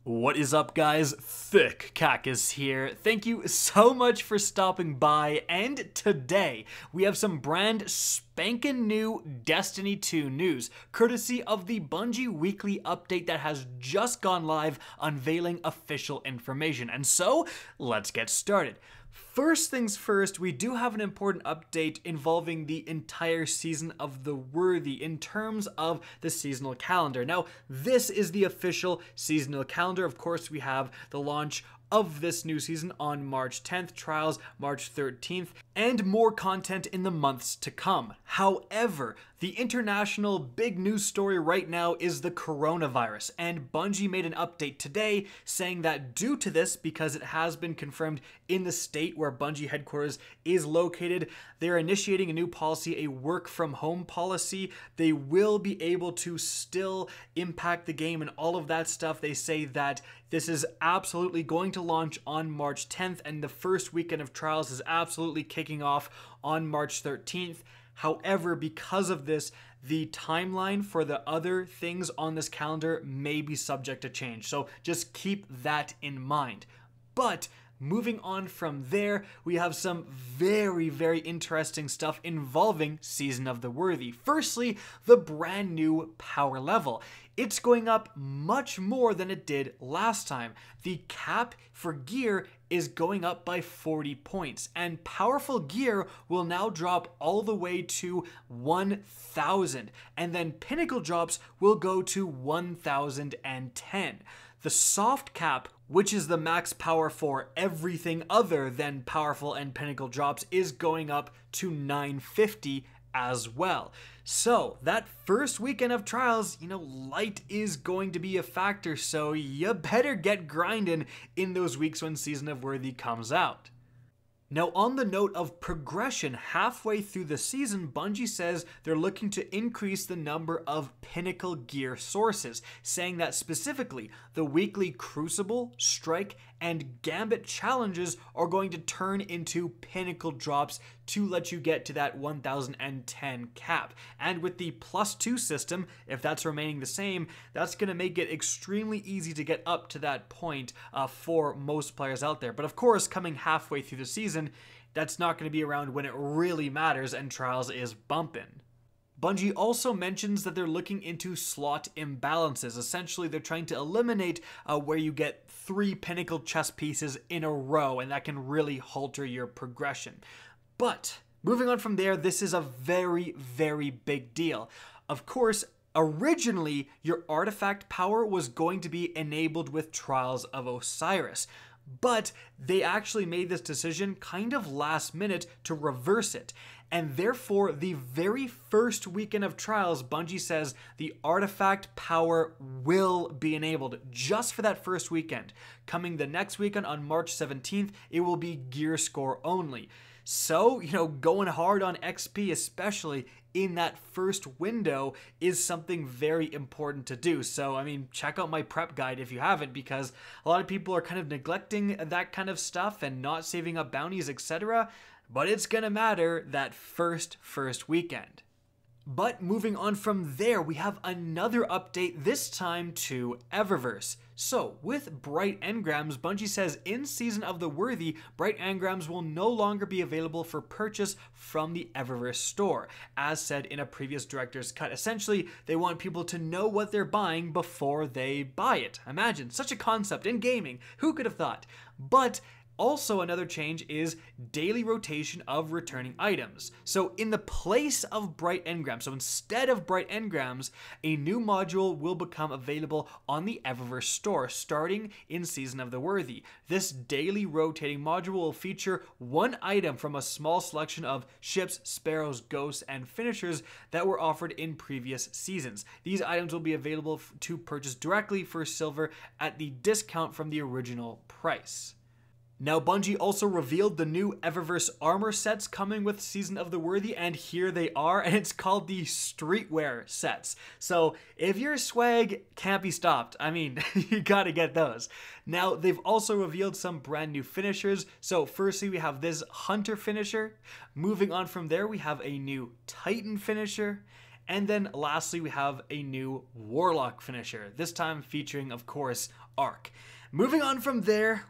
What is up, guys? Thick Kackis here. Thank you so much for stopping by, and today we have some brand spankin' new Destiny 2 news, courtesy of the Bungie weekly update that has just gone live, unveiling official information. And so, let's get started. First things first, we do have an important update involving the entire season of the Worthy in terms of the seasonal calendar. Now, this is the official seasonal calendar. Of course, we have the launch of this new season on March 10th, Trials March 13th, and more content in the months to come. However, the international big news story right now is the coronavirus, and Bungie made an update today saying that due to this, because it has been confirmed in the state where Bungie headquarters is located, they're initiating a new policy, a work from home policy. They will be able to still impact the game and all of that stuff. They say that this is absolutely going to launch on March 10th, and the first weekend of Trials is absolutely kicking off on March 13th. However, because of this, the timeline for the other things on this calendar may be subject to change. So just keep that in mind. But moving on from there, we have some very interesting stuff involving Season of the Worthy. Firstly, the brand new power level. It's going up much more than it did last time. The cap for gear is going up by 40 points, and powerful gear will now drop all the way to 1,000, and then pinnacle drops will go to 1,010. The soft cap, which is the max power for everything other than powerful and pinnacle drops, is going up to 950 as well. So that first weekend of Trials, light is going to be a factor, so you better get grinding in those weeks when Season of Worthy comes out. Now, on the note of progression, halfway through the season, Bungie says they're looking to increase the number of pinnacle gear sources, saying that specifically the weekly Crucible, Strike, and Gambit challenges are going to turn into pinnacle drops to let you get to that 1,010 cap. And with the +2 system, if that's remaining the same, that's going to make it extremely easy to get up to that point for most players out there. But of course, coming halfway through the season, that's not going to be around when it really matters and Trials is bumping. Bungie also mentions that they're looking into slot imbalances. Essentially, they're trying to eliminate where you get 3 pinnacle chess pieces in a row, and that can really halter your progression. But moving on from there, this is a very big deal. Of course, originally, your artifact power was going to be enabled with Trials of Osiris, but they actually made this decision kind of last minute to reverse it. And therefore, the very first weekend of Trials, Bungie says the artifact power will be enabled just for that first weekend. Coming the next weekend on March 17th, it will be gear score only. So, going hard on XP, especially in that first window, is something very important to do. So, check out my prep guide if you haven't, because a lot of people are kind of neglecting that kind of stuff and not saving up bounties, etc. But it's gonna matter that first weekend. But moving on from there, we have another update, this time to Eververse. So, with Bright Engrams, Bungie says in Season of the Worthy, Bright Engrams will no longer be available for purchase from the Eververse store, as said in a previous director's cut. Essentially, they want people to know what they're buying before they buy it. Imagine, such a concept in gaming. Who could have thought? But also, another change is daily rotation of returning items. So in the place of Bright Engrams, so instead of Bright Engrams, a new module will become available on the Eververse store starting in Season of the Worthy. This daily rotating module will feature one item from a small selection of ships, sparrows, ghosts, and finishers that were offered in previous seasons. These items will be available to purchase directly for silver at the discount from the original price. Now, Bungie also revealed the new Eververse armor sets coming with Season of the Worthy, and here they are, and it's called the Streetwear sets. So, if your swag can't be stopped, you gotta get those. Now, they've also revealed some brand new finishers. So, firstly, we have this Hunter finisher. Moving on from there, we have a new Titan finisher. And then lastly, we have a new Warlock finisher, this time featuring, of course, Arc. Moving on from there,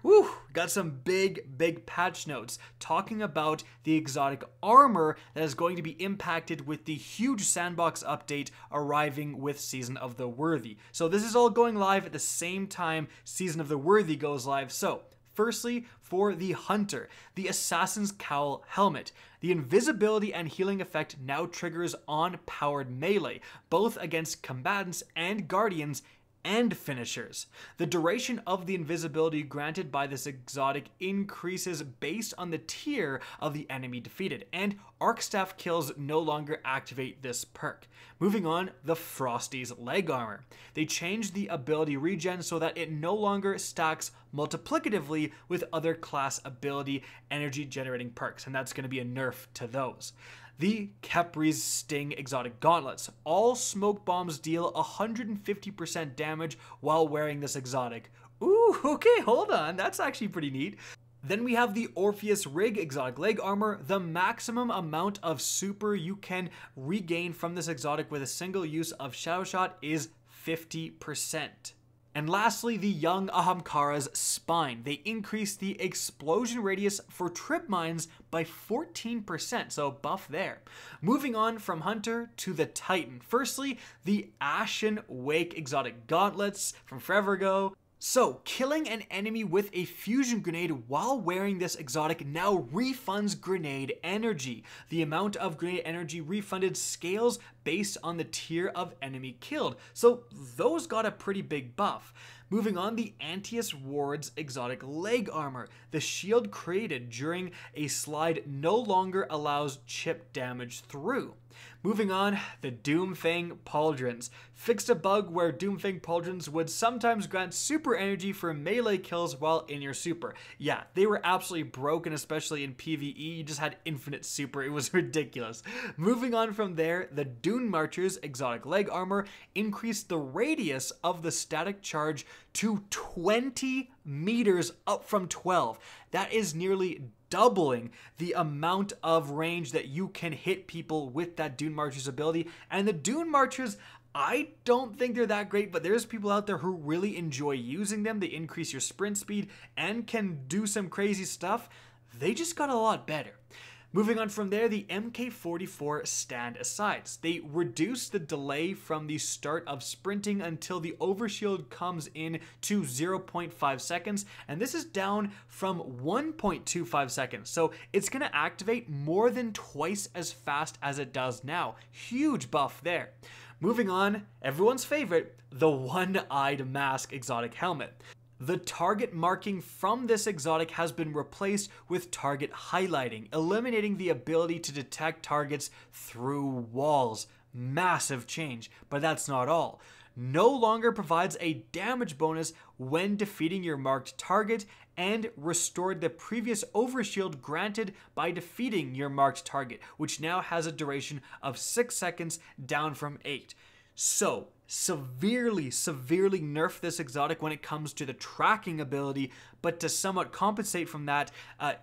got some big patch notes talking about the exotic armor that is going to be impacted with the huge sandbox update arriving with Season of the Worthy. So this is all going live at the same time Season of the Worthy goes live. So firstly, for the Hunter, the Assassin's Cowl helmet. The invisibility and healing effect now triggers on powered melee, both against combatants and guardians and finishers. The duration of the invisibility granted by this exotic increases based on the tier of the enemy defeated, and Arc Staff kills no longer activate this perk. Moving on, the Frosty's leg armor. They changed the ability regen so that it no longer stacks multiplicatively with other class ability energy generating perks, and that's going to be a nerf to those. The Kepri's Sting exotic gauntlets. All smoke bombs deal 150% damage while wearing this exotic. Ooh, okay, hold on. That's actually pretty neat. Then we have the Orpheus Rig exotic leg armor. The maximum amount of super you can regain from this exotic with a single use of Shadow Shot is 50%. And lastly, the young Ahamkara's spine. They increased the explosion radius for trip mines by 14%, so buff there. Moving on from Hunter to the Titan. Firstly, the Ashen Wake exotic gauntlets from forever ago. So, killing an enemy with a fusion grenade while wearing this exotic now refunds grenade energy. The amount of grenade energy refunded scales based on the tier of enemy killed. So, those got a pretty big buff. Moving on, the Antius Ward's exotic leg armor. The shield created during a slide no longer allows chip damage through. Moving on, the Doomfang Pauldrons. Fixed a bug where Doomfang Pauldrons would sometimes grant super energy for melee kills while in your super. Yeah, they were absolutely broken, especially in PvE. You just had infinite super. It was ridiculous. Moving on from there, the Dune Marcher's exotic leg armor increased the radius of the static charge to 20 meters up from 12. That is nearly doubling the amount of range that you can hit people with that Dune Marcher's ability. And the Dune Marchers, I don't think they're that great, but there's people out there who really enjoy using them. They increase your sprint speed and can do some crazy stuff. They just got a lot better. Moving on from there, the MK44 stand asides. They reduce the delay from the start of sprinting until the overshield comes in to 0.5 seconds, and this is down from 1.25 seconds. So it's going to activate more than twice as fast as it does now. Huge buff there. Moving on, everyone's favorite, the One-Eyed Mask exotic helmet. The target marking from this exotic has been replaced with target highlighting, eliminating the ability to detect targets through walls. Massive change, but that's not all. No longer provides a damage bonus when defeating your marked target, and restored the previous overshield granted by defeating your marked target, which now has a duration of 6 seconds down from 8. So, severely nerf this exotic when it comes to the tracking ability, but to somewhat compensate from that,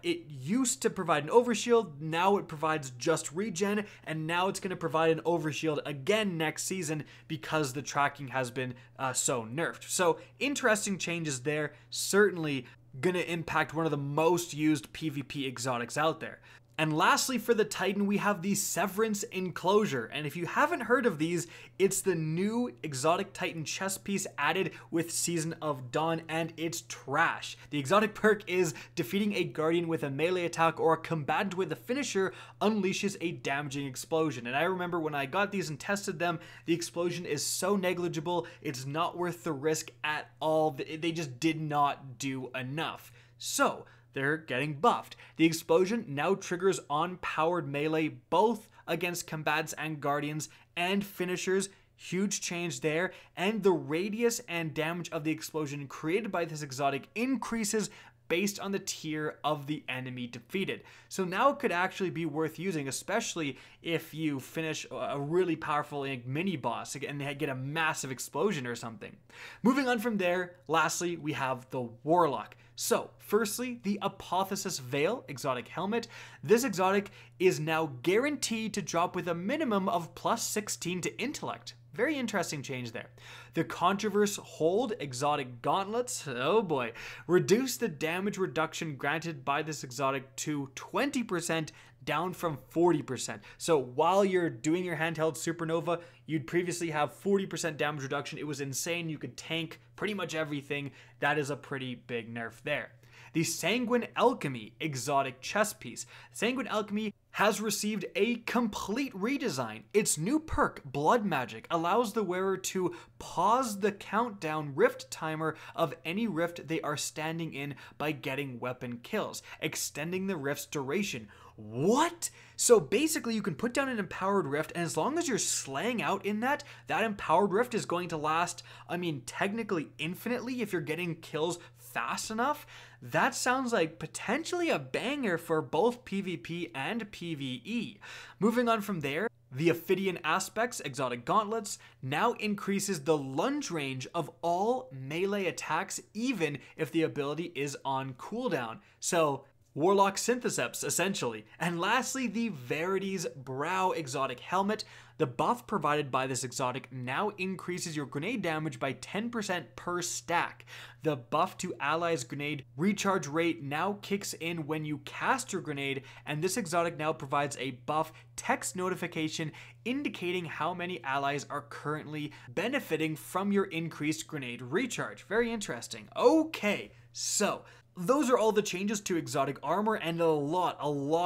it used to provide an overshield, now it provides just regen, and now it's going to provide an overshield again next season because the tracking has been so nerfed. So, interesting changes there, certainly going to impact one of the most used PvP exotics out there. And lastly, for the Titan, we have the Severance Enclosure. And if you haven't heard of these, it's the new exotic Titan chest piece added with Season of Dawn, and it's trash. The exotic perk is defeating a guardian with a melee attack or a combatant with a finisher unleashes a damaging explosion. And I remember when I got these and tested them, the explosion is so negligible, it's not worth the risk at all. They just did not do enough. So, they're getting buffed. The explosion now triggers on powered melee both against combatants and guardians and finishers. Huge change there. And the radius and damage of the explosion created by this exotic increases based on the tier of the enemy defeated. So now it could actually be worth using, especially if you finish a really powerful mini boss and they get a massive explosion or something. Moving on from there, lastly, we have the Warlock. So, firstly, the Apotheosis Veil exotic helmet. This exotic is now guaranteed to drop with a minimum of plus 16 to intellect. Very interesting change there. The Contraverse Hold exotic gauntlets, oh boy, reduce the damage reduction granted by this exotic to 20%, down from 40%. So while you're doing your handheld supernova, you'd previously have 40% damage reduction. It was insane. You could tank pretty much everything. That is a pretty big nerf there. The Sanguine Alchemy exotic chest piece. Sanguine Alchemy has received a complete redesign. Its new perk, Blood Magic, allows the wearer to pause the countdown rift timer of any rift they are standing in by getting weapon kills, extending the rift's duration. What? So basically you can put down an empowered rift, and as long as you're slaying out in that empowered rift is going to last, I mean, technically infinitely if you're getting kills fast enough. That sounds like potentially a banger for both PvP and PvE. Moving on from there, the Ophidian Aspects exotic gauntlets now increases the lunge range of all melee attacks even if the ability is on cooldown. So Warlock Syntheseps, essentially. And lastly, the Verity's Brow exotic helmet. The buff provided by this exotic now increases your grenade damage by 10% per stack. The buff to allies' grenade recharge rate now kicks in when you cast your grenade, and this exotic now provides a buff text notification indicating how many allies are currently benefiting from your increased grenade recharge. Very interesting. Okay, so those are all the changes to exotic armor, and a lot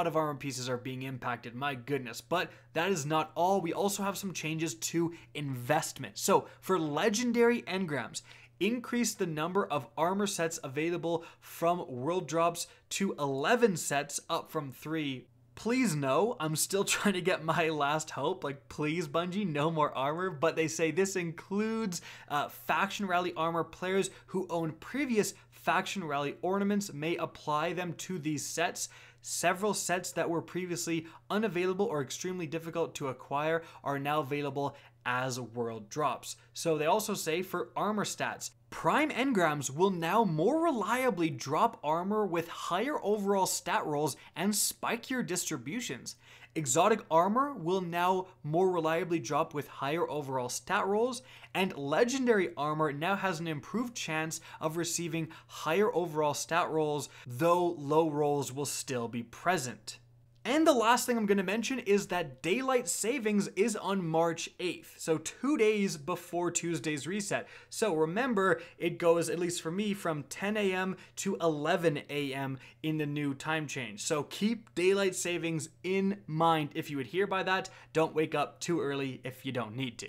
of armor pieces are being impacted, my goodness. But that is not all. We also have some changes to investment. So for legendary engrams, increase the number of armor sets available from world drops to 11 sets, up from 3. Please no, I'm still trying to get my last hope. Like, please Bungie, no more armor. But they say this includes faction rally armor. Players who own previous faction rally ornaments may apply them to these sets. Several sets that were previously unavailable or extremely difficult to acquire are now available as world drops. So they also say for armor stats, Prime engrams will now more reliably drop armor with higher overall stat rolls and spikier distributions. Exotic armor will now more reliably drop with higher overall stat rolls, and legendary armor now has an improved chance of receiving higher overall stat rolls, though low rolls will still be present. And the last thing I'm going to mention is that Daylight Savings is on March 8th, so 2 days before Tuesday's reset. So remember, it goes, at least for me, from 10 a.m. to 11 a.m. in the new time change. So keep Daylight Savings in mind if you adhere by that. Don't wake up too early if you don't need to.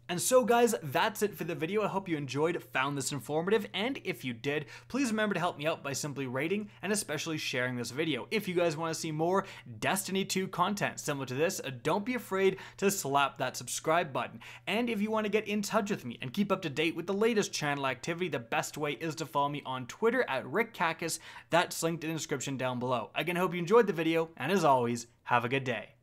And so guys, that's it for the video. I hope you enjoyed, found this informative, and if you did, please remember to help me out by simply rating and especially sharing this video. If you guys want to see more Destiny 2 content similar to this, don't be afraid to slap that subscribe button. And if you want to get in touch with me and keep up to date with the latest channel activity, the best way is to follow me on Twitter at @RickKackis. That's linked in the description down below. Again, I hope you enjoyed the video, and as always, have a good day.